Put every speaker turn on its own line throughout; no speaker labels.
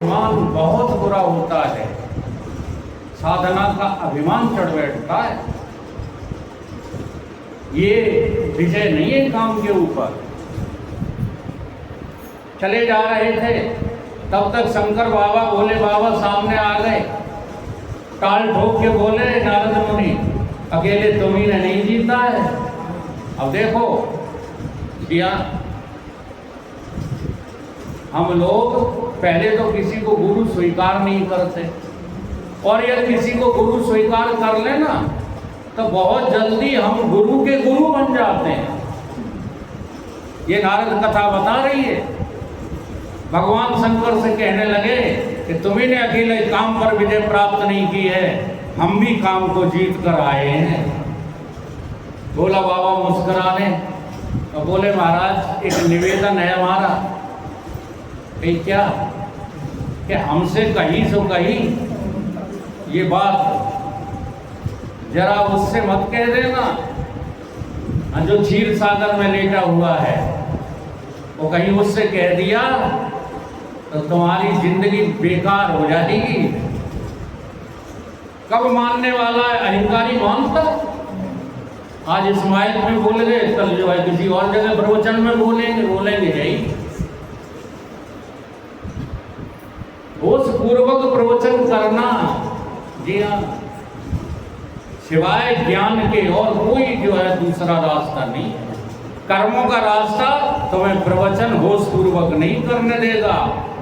अभिमान बहुत बुरा होता है, साधना का अभिमान चढ़ बैठता है। ये विजय नहीं है काम के ऊपर। चले जा रहे थे तब तक शंकर बाबा भोले बाबा सामने आ गए, टाल ठोक के बोले नारद मुनि अकेले तुम्ही ने नहीं जीता है। अब देखो किया, हम लोग पहले तो किसी को गुरु स्वीकार नहीं करते, और यदि किसी को गुरु स्वीकार कर लेना तो बहुत जल्दी हम गुरु के गुरु बन जाते हैं। ये नारद कथा बता रही है। भगवान शंकर से कहने लगे कि तुम्ही ने अकेले काम पर विजय प्राप्त नहीं की है, हम भी काम को जीत कर आए हैं। भोला बाबा मुस्कुराने और बोले महाराज एक निवेदन है हमारा। क्या कि हमसे कहीं सो कहीं ये बात जरा उससे मत कह देना जो क्षीर सागर में लेटा हुआ है, वो कहीं उससे कह दिया तो तुम्हारी जिंदगी बेकार हो जाएगी। कब मानने वाला है अहंकारी मानता। आज इस्माइल में बोल गए, कल जो है किसी और जगह प्रवचन में बोलेंगे यही। होश पूर्वक प्रवचन करना, जी हाँ, सिवाय ज्ञान के और कोई जो है दूसरा रास्ता नहीं है। कर्मों का रास्ता तुम्हें प्रवचन होश पूर्वक नहीं करने देगा,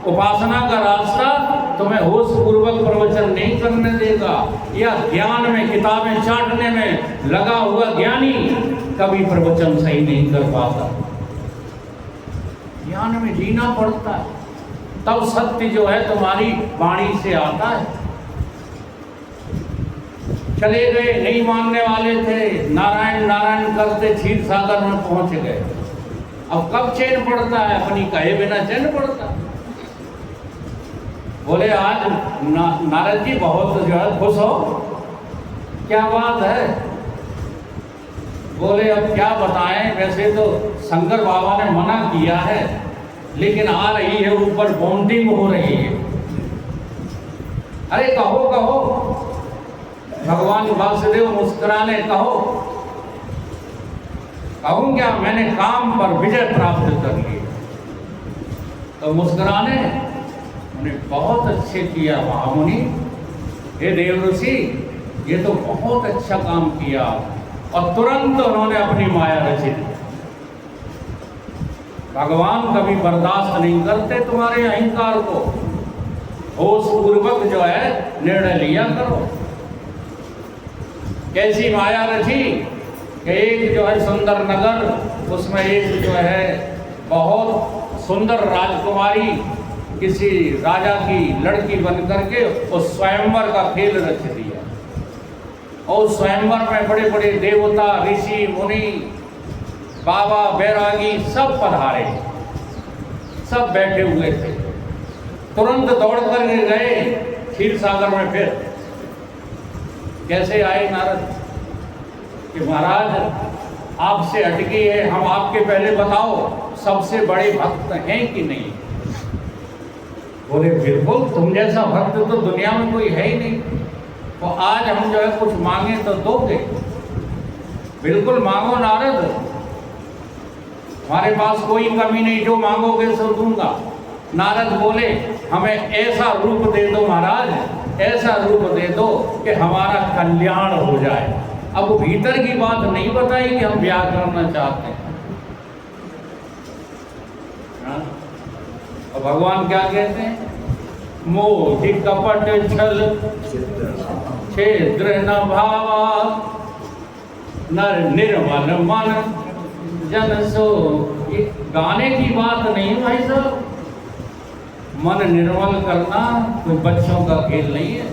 उपासना का रास्ता तुम्हें होश पूर्वक प्रवचन नहीं करने देगा। या ज्ञान में किताबें चाटने में लगा हुआ ज्ञानी कभी प्रवचन सही नहीं कर पाता। ज्ञान में जीना पड़ता है, तब सत्य जो है तुम्हारी वाणी से आता है। चले गए, नहीं मानने वाले थे, नारायण नारायण करते क्षीर सागर में पहुंच गए। अब कब चैन पड़ता है, अपनी कहे बिना चैन पड़ता। बोले आज नारद जी बहुत जो है खुश हो, क्या बात है। बोले अब क्या बताएं, वैसे तो शंकर बाबा ने मना किया है, लेकिन आ रही है ऊपर बॉन्डिंग हो रही है। अरे कहो कहो, भगवान वासुदेव मुस्कुराने कहो। कहूं क्या, मैंने काम पर विजय प्राप्त कर ली। तो मुस्कुराने उन्हें बहुत अच्छे किया महामुनि, हे देव ऋषि ये तो बहुत अच्छा काम किया। और तुरंत उन्होंने अपनी माया रची। भगवान कभी बर्दाश्त नहीं करते तुम्हारे अहंकार को। होश पूर्वक जो है निर्णय लिया करो। कैसी माया रची कि एक जो है सुंदर नगर, उसमें एक जो है बहुत सुंदर राजकुमारी किसी राजा की लड़की बन करके उस स्वयंवर का खेल रच दिया। और स्वयंवर में बड़े बड़े देवता, ऋषि, मुनि, बाबा, बैरागी सब पधारे, सब बैठे हुए थे। तुरंत दौड़ कर गए क्षीर सागर में। फिर कैसे आए नारद कि महाराज आपसे अटकी है, हम आपके पहले बताओ सबसे बड़े भक्त हैं कि नहीं। बोले बिल्कुल, तुम जैसा भक्त तो दुनिया में कोई है ही नहीं। तो आज हम जो है कुछ मांगे तो दोगे। बिल्कुल मांगो नारद, हमारे पास कोई कमी नहीं, जो मांगोगे सो दूंगा। नारद बोले हमें ऐसा रूप दे दो महाराज, ऐसा रूप दे दो कि हमारा कल्याण हो जाए। अब भीतर की बात नहीं बताई कि हम ब्याह करना चाहते हैं। और भगवान क्या कहते हैं, मोहि कपट छल छिद्र न भावा, नर निर्मल मन जन सो। ये गाने की बात नहीं भाई साहब। मन निर्मल करना कोई बच्चों का खेल नहीं है।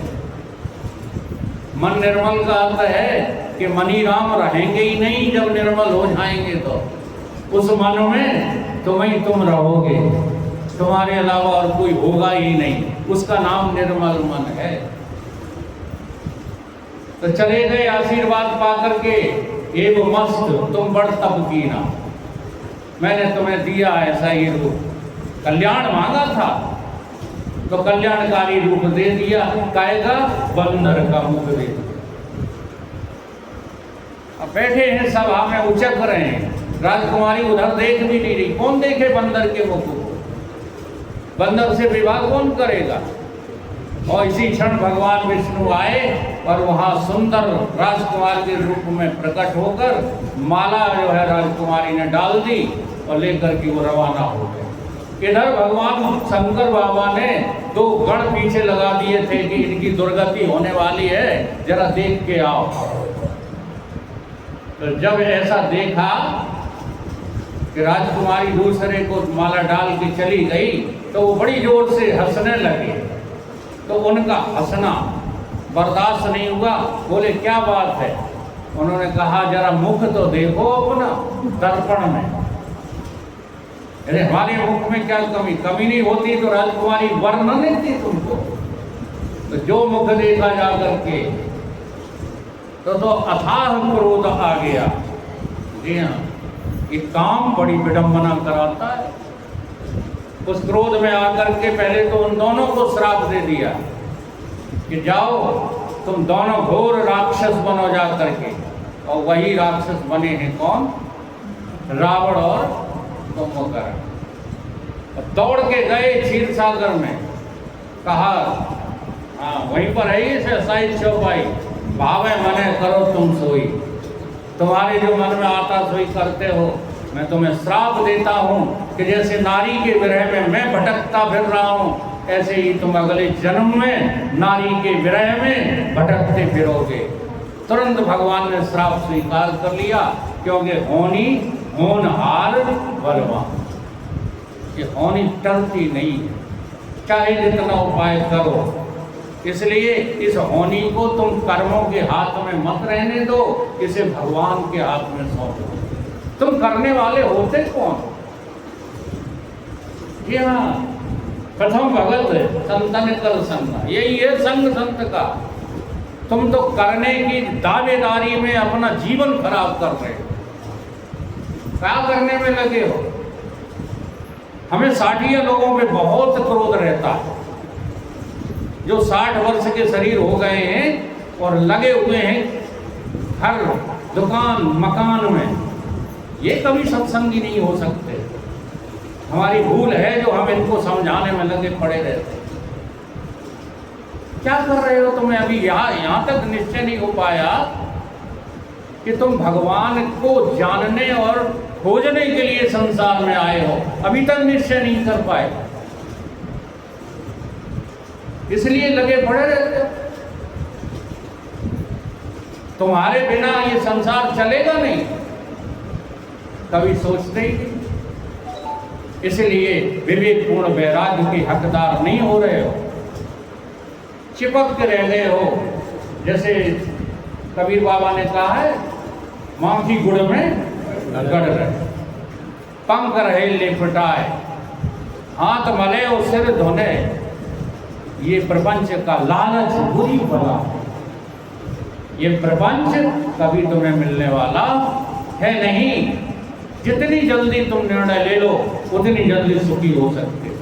मन निर्मल का अर्थ है कि मनी राम रहेंगे ही नहीं, जब निर्मल हो जाएंगे तो उस मन में तुम ही तुम रहोगे, तुम्हारे अलावा और कोई होगा ही नहीं। उसका नाम निर्मल मन है। तो चले गए आशीर्वाद पा करके, एवं मस्त तुम बड़ तप कीना, मैंने तुम्हें दिया ऐसा ही रूप। कल्याण मांगा था, तो कल्याणकारी रूप दे दिया, कायगा बंदर का मुख दे दिया। अब बैठे हैं सभा में, उचक रहे हैं, राजकुमारी उधर देख भी नहीं रही। कौन देखे बंदर के मुख को? बंदर से विवाह कौन करेगा? और इसी क्षण भगवान विष्णु आए और वहां सुंदर राजकुमार के रूप में प्रकट होकर माला जो है राजकुमारी ने डाल दी और लेकर के वो रवाना हो गए। इधर भगवान शंकर बाबा ने 2 गण पीछे लगा दिए थे कि इनकी दुर्गति होने वाली है, जरा देख के आओ। तो जब ऐसा देखा कि राजकुमारी दूसरे को माला डाल के चली गई, तो वो बड़ी जोर से हंसने लगे। तो उनका हंसना बर्दाश्त नहीं हुआ। बोले क्या बात है? उन्होंने कहा जरा मुख तो देखो अपना दर्पण में। अरे हमारे मुख में क्या कमी नहीं होती तो राजकुमारी वर्ण न देती तुमको। तो जो मुख देखा जा करके तो अथाह क्रोध आ गया। जी हाँ, ये काम बड़ी विडंबना कराता है। उस क्रोध में आकर के पहले तो उन दोनों को श्राप दे दिया कि जाओ तुम दोनों घोर राक्षस बनो जा करके। और वही राक्षस बने हैं कौन? रावण और कुंभकर्ण। दौड़ के गए क्षीर सागर में, कहा हाँ वहीं पर है ये साई चौपाई, भावे मने करो तुम सोई। तुम्हारे जो मन में आता सोई करते हो। मैं तुम्हें श्राप देता हूँ कि जैसे नारी के विरह में मैं भटकता फिर रहा हूँ, ऐसे ही तुम अगले जन्म में नारी के विरह में भटकते फिरोगे। तुरंत भगवान ने श्राप स्वीकार कर लिया, क्योंकि होनी होनहार बलवान। ये होनी टलती नहीं है, चाहे जितना उपाय करो। इसलिए इस होनी को तुम कर्मों के हाथ में मत रहने दो, इसे भगवान के हाथ में सौंप दो। तुम करने वाले होते कौन? जी हाँ, प्रथम भगत संतन कर संग, यही है संग संत का। तुम तो करने की दावेदारी में अपना जीवन खराब कर रहे हो। क्या करने में लगे हो? हमें 60 लोगों में बहुत क्रोध रहता है, जो 60 वर्ष के शरीर हो गए हैं और लगे हुए हैं हर दुकान मकान में। ये कभी सत्संगी नहीं हो सकते। हमारी भूल है जो हम इनको समझाने में लगे पड़े रहते। क्या कर रहे हो? तुम्हें अभी यहाँ तक निश्चय नहीं हो पाया कि तुम भगवान को जानने और खोजने के लिए संसार में आए हो, अभी तक निश्चय नहीं कर पाए, इसलिए लगे पड़े रहते हो। तुम्हारे बिना ये संसार चलेगा नहीं, कभी सोचते ही नहीं। इसलिए विवेकपूर्ण वैराग्य के हकदार नहीं हो रहे हो, चिपक के रह गए हो। जैसे कबीर बाबा ने कहा है, माखी गुड़ में गड़ रहे, पंख रहे लिपटाए, हाथ मले और सिर धोने। ये प्रपंच का लालच बुरी बला। ये प्रपंच कभी तुम्हें मिलने वाला है नहीं। जितनी जल्दी तुम निर्णय ले लो, उतनी जल्दी सुखी हो सकते हो।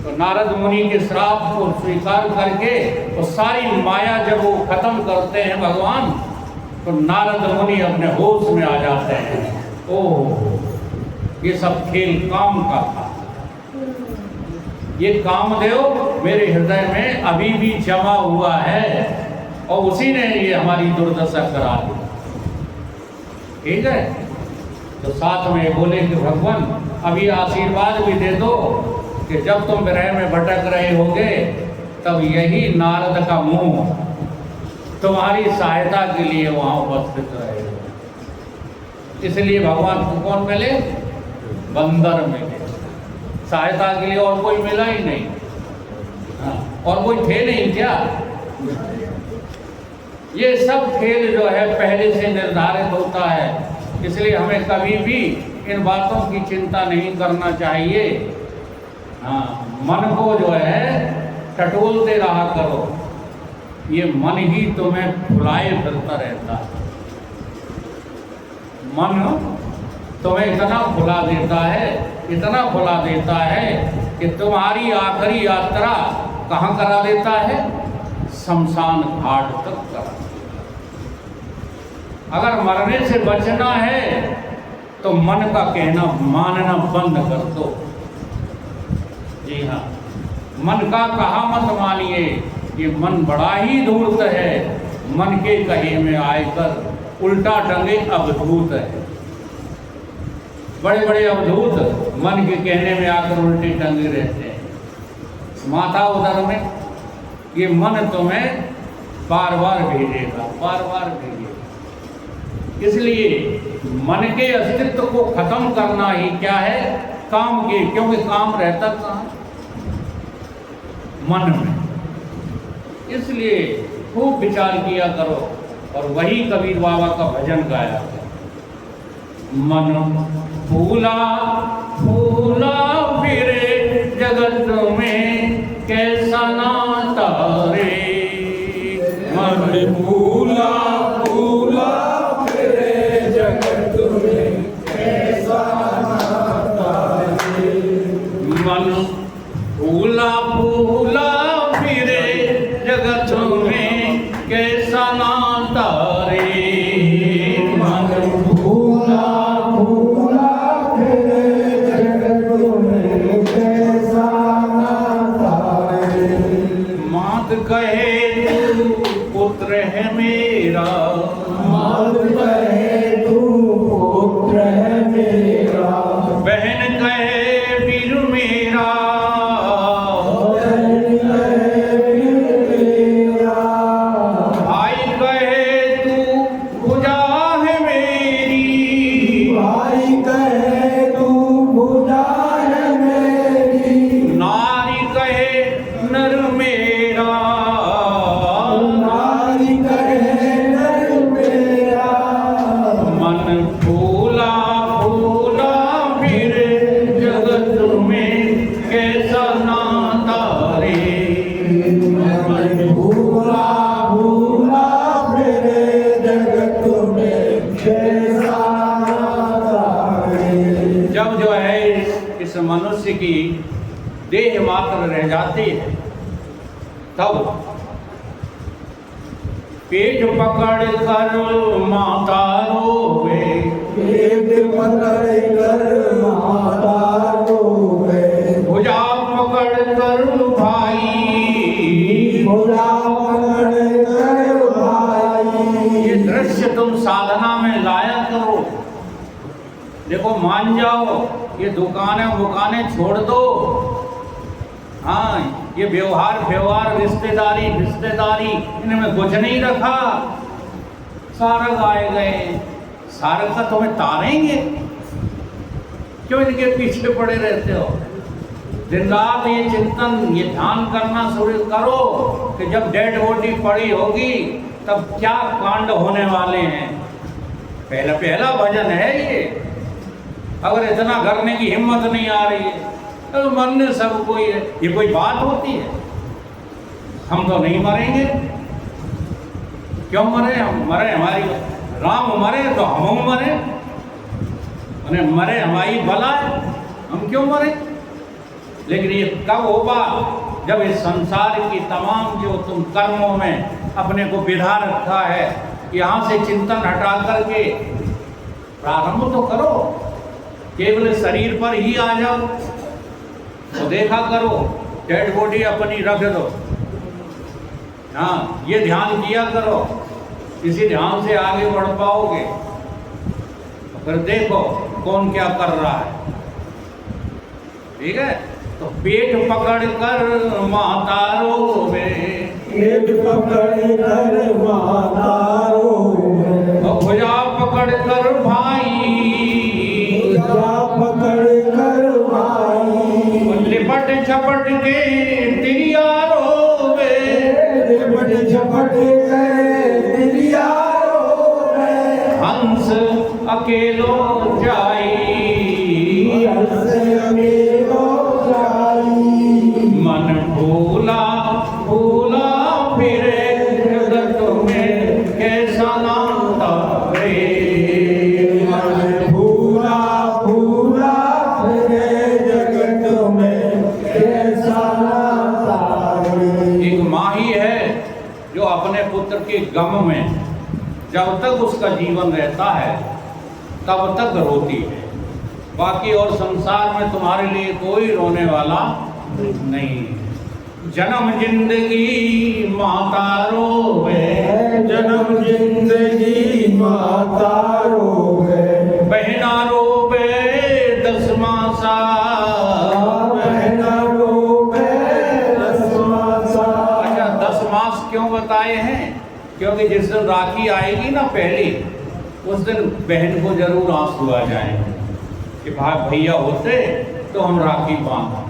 तो नारद मुनि के श्राप को स्वीकार करके वो सारी माया जब वो खत्म करते हैं भगवान, तो नारद मुनि अपने होश में आ जाते हैं। ओह, ये सब खेल काम का था। ये कामदेव मेरे हृदय में अभी भी जमा हुआ है और उसी ने ये हमारी दुर्दशा करा दी। ठीक है, तो साथ में बोले कि भगवान अभी आशीर्वाद भी दे दो कि जब तुम विरह में भटक रहे होगे, तब यही नारद का मुंह तुम्हारी सहायता के लिए वहां उपस्थित रहेगा। इसलिए भगवान को कौन मिले? बंदर मिले सहायता के लिए, और कोई मिला ही नहीं। हाँ, और कोई थे नहीं क्या? ये सब खेल जो है पहले से निर्धारित होता है। इसलिए हमें कभी भी इन बातों की चिंता नहीं करना चाहिए। हाँ, मन को जो है टटोलते रहा करो, ये मन ही तुम्हें भुलाए फिरता रहता है। मन तुम्हें इतना भुला देता है, इतना भुला देता है कि तुम्हारी आखिरी यात्रा कहाँ करा देता है? शमशान घाट तक करा। अगर मरने से बचना है तो मन का कहना मानना बंद कर दो। जी हाँ, मन का कहा मत मानिए, ये मन बड़ा ही धूर्त है, मन के कहे में आकर उल्टा टंगे अवधूत है। बड़े बड़े अवधूत मन के कहने में आकर उल्टे टंगे रहते हैं। माता उदर में ये मन तुम्हें बार बार भेजेगा, बार बार भेजेगा। इसलिए मन के अस्तित्व को खत्म करना ही क्या है? काम के, क्योंकि काम रहता कहाँ? मन में। इसलिए खूब विचार किया करो, और वही कबीर बाबा का भजन गाया। मन फूला फूला फिरे जगत में कैसा नाता रे। मन फूला फूला फिरे जगत में कैसा नाता रे। मन फूला फूला फिरे जगत में कैसा नाता रे। मन फूला फूला फिरे जगत में कैसा नाता रे। मात कहे तू पुत्र है मेरा, मात कहे तू पुत्र है मेरा। बहन कहे वीर मेरा, मनुष्य की देह मात्र रह जाती है, तब पेट पकड़ कर माता रोवे, पेट पकड़ कर माता रोवे। भुजा पकड़ कर भाई, भुजा पकड़ कर भाई। ये दृश्य तुम साधना में लाया करो। देखो, मान जाओ, ये दुकानें छोड़ दो। हाँ, ये व्यवहार रिश्तेदारी इनमें कुछ नहीं रखा। सारग आए गए, सारग का तुम्हें तारेंगे, क्यों इनके पीछे पड़े रहते हो? दिन रात ये चिंतन, ये ध्यान करना शुरू करो कि जब डेड बॉडी पड़ी होगी तब क्या कांड होने वाले हैं। पहला भजन है ये। अगर इतना करने की हिम्मत नहीं आ रही है तो मरने सब कोई है, ये कोई बात होती है? हम तो नहीं मरेंगे। क्यों मरे? हम मरे, हमारी राम मरे तो हम मरे, मरे हमारी भला है, हम क्यों मरे? लेकिन ये कब होगा? जब इस संसार की तमाम जो तुम कर्मों में अपने को बिधा रखा है, यहाँ से चिंतन हटा करके प्रारंभ तो करो। केवल शरीर पर ही आ जाओ तो देखा करो, डेड बॉडी अपनी रख दो। हाँ, ये ध्यान किया करो, इसी ध्यान से आगे बढ़ पाओगे। तो फिर देखो कौन क्या कर रहा है। ठीक है, तो पेट पकड़ कर माता रोवे, पेट पकड़ कर माता रोवे। भुजा पकड़ कर भाई, पकड़ कर भाई। लिपट झपट के तिरिया रोवे, लिपट झपट के तिरिया रोवे। हंस अकेलो जाई, हंस अकेलो जाई। मन भूला भूला फिरे जगत में कैसा नाता रे। मन भूला भूला फिरे जगत में गम में जब तक उसका जीवन रहता है तब तक रोती है, बाकी और संसार में तुम्हारे लिए कोई रोने वाला नहीं। जन्म जिंदगी माता रोवे,
जन्म जिंदगी माता रोवे,
बहना रोवे 10 मासा,
बहना रोवे 10 मासा।
अच्छा 10 मास क्यों बताए हैं? क्योंकि जिस दिन राखी आएगी ना पहली, उस दिन बहन को जरूर आंसू आ जाएंगे कि भाई भैया होते तो हम राखी बांधा।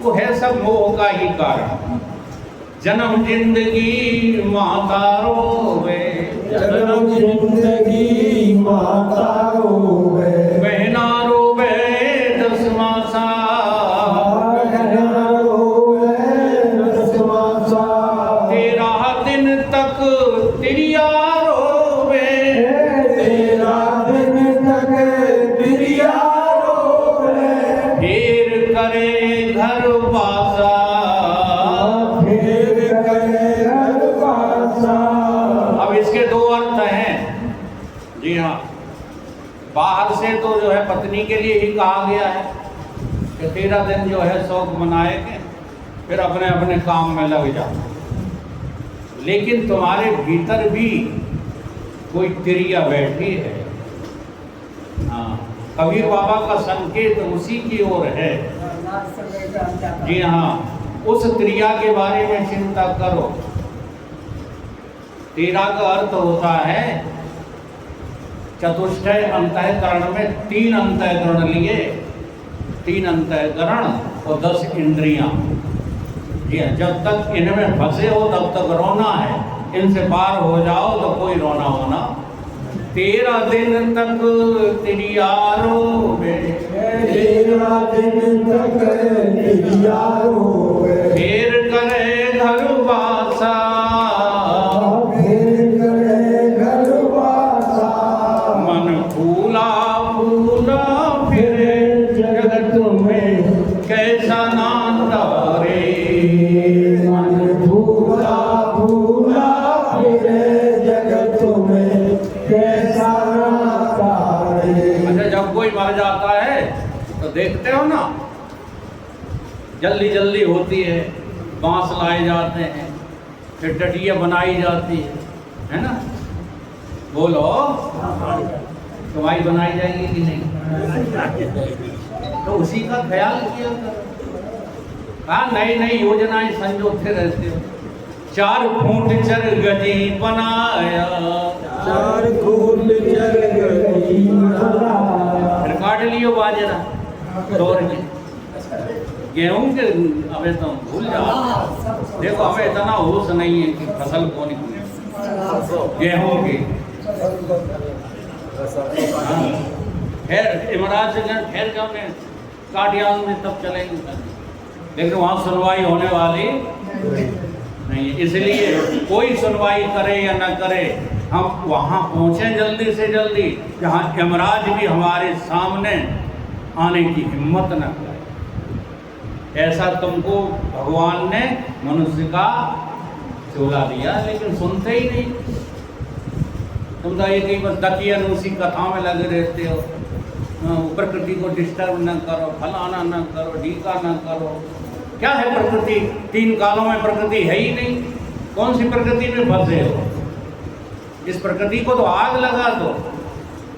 वो है सब मोह का ही कारण। जन्म जिंदगी माता रोवे,
जन्म जिंदगी माता रोवे,
बहना रोवे 10 मासा,
बहना रोवे 10 मासा।
13 दिन तक तिरिया रोवे,
13 दिन तक तिरिया रोवे,
फिर करे घर बासा,
फिर करे घर बासा।
अब इसके 2 अर्थ हैं। जी हाँ, बाहर से तो जो है पत्नी के लिए ही कहा गया है कि 13 दिन जो है शौक मनाएंगे, फिर अपने अपने काम में लग जाओ। लेकिन तुम्हारे भीतर भी कोई तिरिया बैठी है। हाँ, कबीर बाबा का संकेत उसी की ओर है। जी हाँ, उस क्रिया के बारे में चिंता करो। 13 का अर्थ होता है चतुष्टय अंतःकरण में 3 अंतःकरण लिए, 3 अंतःकरण और 10 इंद्रियां। जी हाँ, जब तक इनमें फंसे हो तब तक रोना है, इनसे पार हो जाओ तो कोई रोना होना। 13 दिन तक तिरिया रोवे,
13 दिन तक तिरिया रोवे,
फिर करे घर बासा,
फिर करे घर बासा।
मन फूला फूला फिरे जगत में कैसा नाता रे,
मन फूला फूला फिरे जगत में कैसा नाता रे।
अच्छा जब कोई मर जाता है तो देखते हो ना, जल्दी जल्दी होती है, बांस लाए जाते हैं, फिर टटिया बनाई जाती है ना? बोलो, तुम्हारी बनाई जाएगी कि नहीं? तो उसी का ख्याल किया करो। हाँ, नई नई योजनाएं संजोते रहते हो। 4 फूट चर गजी बनाया,
4 फूट चर गई बनाया।
फिर काट लियो बाजरा तोड़ के, गेहूं के अबे तो भूल जाओ। देखो हमें इतना होश नहीं है कि फसल कौन की गेहूं की। खैर इमराज से खैर जब ने काटियान में तब चलेंगे, लेकिन वहाँ सुनवाई होने वाली नहीं है। इसलिए कोई सुनवाई करे या ना करे, हम वहाँ पहुँचें जल्दी से जल्दी जहाँ यमराज भी हमारे सामने आने की हिम्मत न करे। ऐसा तुमको भगवान ने मनुष्य का चोला दिया, लेकिन सुनते ही नहीं। तुम तो एक ही बस दकियन उसी कथा में लगे रहते हो। प्रकृति को डिस्टर्ब न करो, फलाना न करो, ढीका न करो। क्या है प्रकृति? 3 कालों में प्रकृति है ही नहीं। कौन सी प्रकृति में फंसे हो? इस प्रकृति को तो आग लगा दो।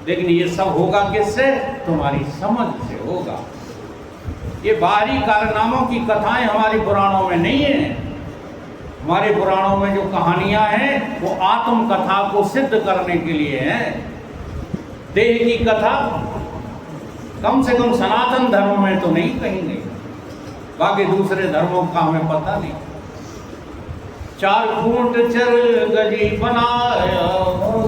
लेकिन ये सब होगा किससे? तुम्हारी समझ से होगा। ये बाहरी कारनामों की कथाएं हमारी पुराणों में नहीं है। हमारे पुराणों में जो कहानियां हैं वो आत्म कथा को सिद्ध करने के लिए हैं। देह की कथा कम से कम सनातन धर्म में तो नहीं कहेंगे, बाकी दूसरे धर्मों का हमें पता नहीं। 4 फूट चर गजी बनाया,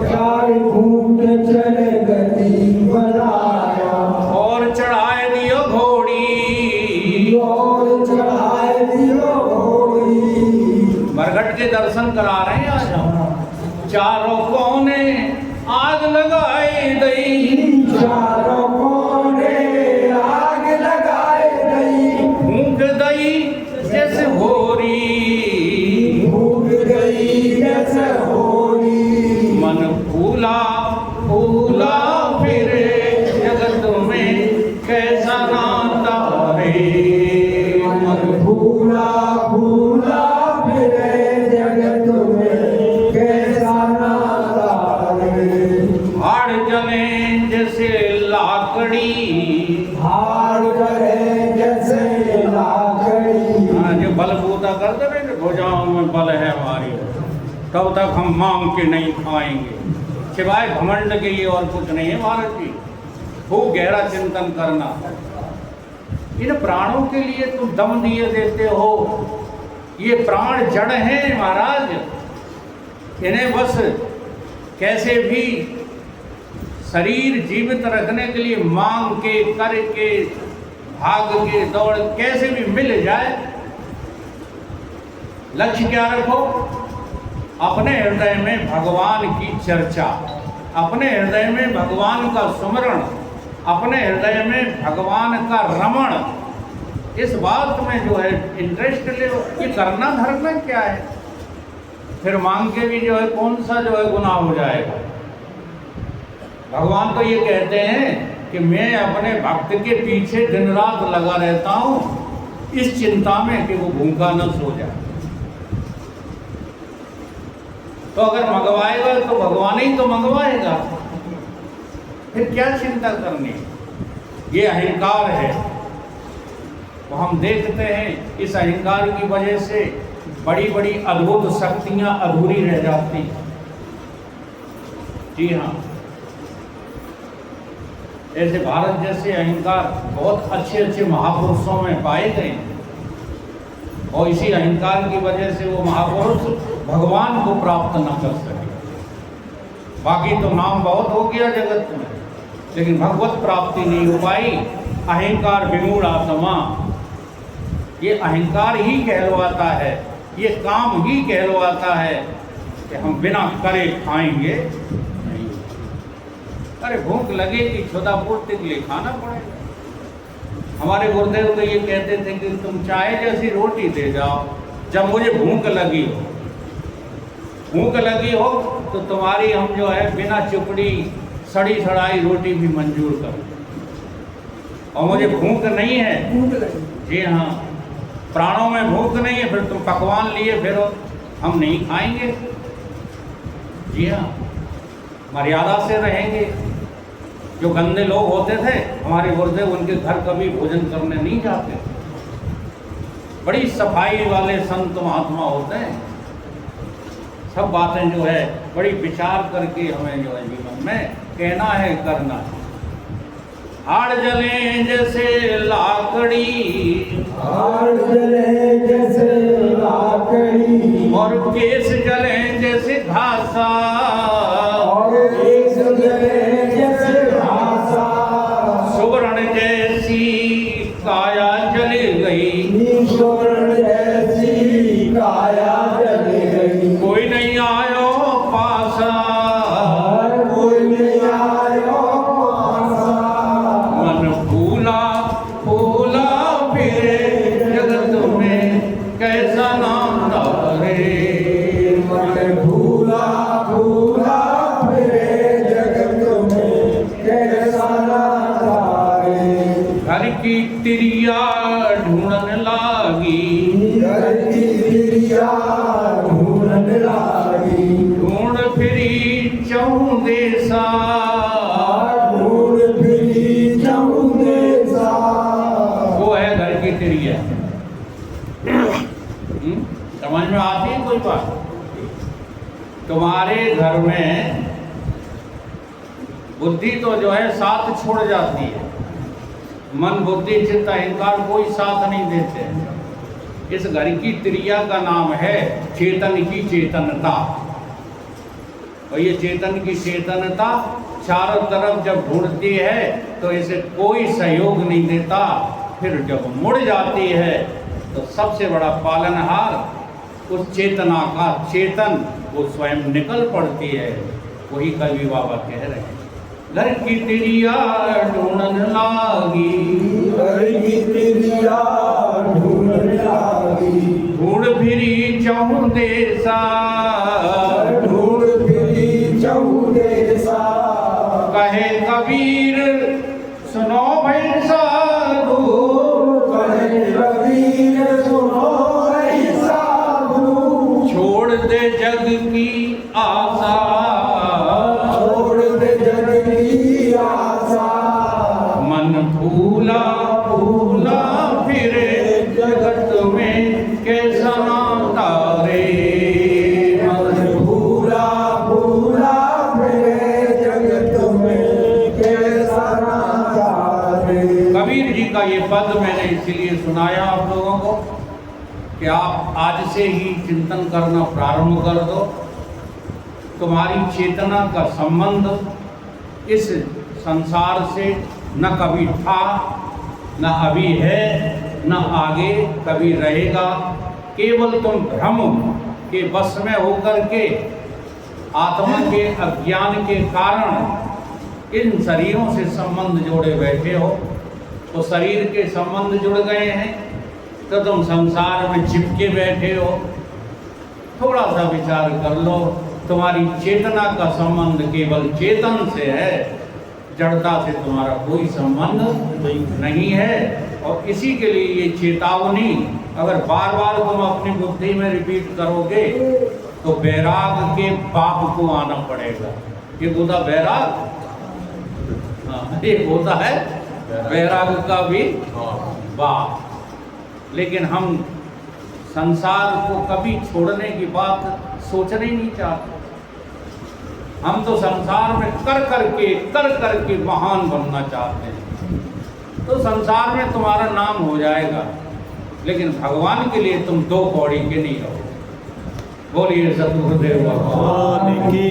4 फूट चर गजी बनाया,
और चढ़ाए दियो घोड़ी,
और चढ़ाए दियो घोड़ी।
मरघट के दर्शन करा रहे हैं आज हम। चारों कोने आग लगाए दई,
चारों कोने आग लगाए गई,
फूंक दई जैसे होरी,
भूख गई जैसे हो
बलबूता कर दे रहे भुजाओं में बल है हमारी, तब तक हम मांग के नहीं खाएंगे। सिवाय घमंड के ये और कुछ नहीं है महाराज जी। खूब गहरा चिंतन करना। इन प्राणों के लिए तुम दम दिए देते हो। ये प्राण जड़ हैं महाराज, इन्हें बस कैसे भी शरीर जीवित रखने के लिए मांग के, करके, भाग के, दौड़ कैसे भी मिल जाए। लक्ष्य क्या रखो? अपने हृदय में भगवान की चर्चा, अपने हृदय में भगवान का सुमरण, अपने हृदय में भगवान का रमण, इस बात में जो है इंटरेस्ट ले। ये करना धर्म में क्या है? फिर मांग के भी जो है कौन सा जो है गुनाह हो जाएगा। भगवान तो ये कहते हैं कि मैं अपने भक्त के पीछे दिन रात लगा रहता हूँ इस चिंता में कि वो भूखा न सो जाए। तो अगर मंगवाएगा तो भगवान ही तो मंगवाएगा, फिर क्या चिंता करनी। ये अहंकार है। तो हम देखते हैं इस अहंकार की वजह से बड़ी बड़ी अद्भुत शक्तियां अधूरी रह जाती। जी हाँ, ऐसे भारत जैसे अहंकार बहुत अच्छे अच्छे महापुरुषों में पाए गए, और इसी अहंकार की वजह से वो महापुरुष भगवान को प्राप्त न कर सके। बाकी तो नाम बहुत हो गया जगत में, लेकिन भगवत प्राप्ति नहीं हो पाई। अहंकार विमूढ़ आत्मा, ये अहंकार ही कहलवाता है, ये काम ही कहलवाता है कि हम बिना करे खाएंगे नहीं। अरे भूख लगेगी, क्षुधा पूर्ति के लिए खाना पड़ेगा। हमारे गुरुदेव तो ये कहते थे कि तुम चाहे जैसी रोटी दे जाओ, जब मुझे भूख लगी हो, भूख लगी हो तो तुम्हारी हम जो है बिना चुपड़ी सड़ी सड़ाई रोटी भी मंजूर करो। और मुझे भूख नहीं है, जी हाँ, प्राणों में भूख नहीं है, फिर तुम पकवान लिए फिर हम नहीं खाएंगे। जी हाँ, मर्यादा से रहेंगे। जो गंदे लोग होते थे हमारे गुरुदेव, उनके घर कभी भोजन करने नहीं जाते। बड़ी सफाई वाले संत महात्मा होते हैं। सब बातें जो है बड़ी विचार करके हमें जो है जीवन में कहना है, करना है। हाड़ जले जैसे लाकड़ी,
हाड़ जले जैसे लाकड़ी,
और केस जले जैसे घासा,
और केस जले जैसे घासा,
सुवर्ण जैसी काया जल गई,
सुवर्ण जैसी काया जल गई।
कोई नहीं आयो पासा,
कोई नहीं आयो पासा,
मन फूला फूला फिरे जगत में कैसा नाम तारे।
मन फूला फूला फिरे जगत में कैसा नाम तारे।
घर की तिरिया ढूंढन लागी,
घर की तिरिया ढूंढन लागी,
ढूंढ फिरी चहु देसा,
ढूंढ फिरी चहु देसा।
वो है घर की तिरिया। समझ में आती है कोई बात? तुम्हारे घर में बुद्धि तो जो है साथ छोड़ जाती है, मन बुद्धि चित्त अहंकार कोई साथ नहीं देते। इस घर की त्रिया का नाम है चेतन की चेतनता। और ये चेतन की चेतनता चारों तरफ जब ढूंढती है तो इसे कोई सहयोग नहीं देता। फिर जब मुड़ जाती है तो सबसे बड़ा पालनहार उस चेतना का चेतन वो स्वयं निकल पड़ती है। वही कवि बाबा कह रहे हैं, घर की तिरिया ढूंढन लागी,
घर की तिरिया ढूंढन लागी,
ढूंढ फिरी चहु देसा,
ढूंढ फिरी चहु देसा।
कहे कबीर सुनो भाई साधु,
कहे कबीर सुनो भाई साधु,
छोड़ दे जग की आशा,
छोड़ दे जग की आशा।
मन फूला फूला फिरे जगत में कि आप आज से ही चिंतन करना प्रारंभ कर दो। तुम्हारी चेतना का संबंध इस संसार से न कभी था, न अभी है, न आगे कभी रहेगा। केवल तुम भ्रम के वश में होकर के आत्मा के अज्ञान के कारण इन शरीरों से संबंध जोड़े बैठे हो। तो शरीर के संबंध जुड़ गए हैं तो तुम संसार में चिपके बैठे हो। थोड़ा सा विचार कर लो, तुम्हारी चेतना का संबंध केवल चेतन से है, जड़ता से तुम्हारा कोई संबंध नहीं है। और इसी के लिए ये चेतावनी अगर बार बार तुम अपनी बुद्धि में रिपीट करोगे तो वैराग के पाप को आना पड़ेगा। ये होता वैराग, हाँ ये होता है वैराग का भी बाप। लेकिन हम संसार को कभी छोड़ने की बात सोचने ही नहीं चाहते। हम तो संसार में कर करके महान बनना चाहते हैं। तो संसार में तुम्हारा नाम हो जाएगा, लेकिन भगवान के लिए तुम 2 कौड़ी के नहीं रहो। बोलिए सतगुरुदेव भगवान की।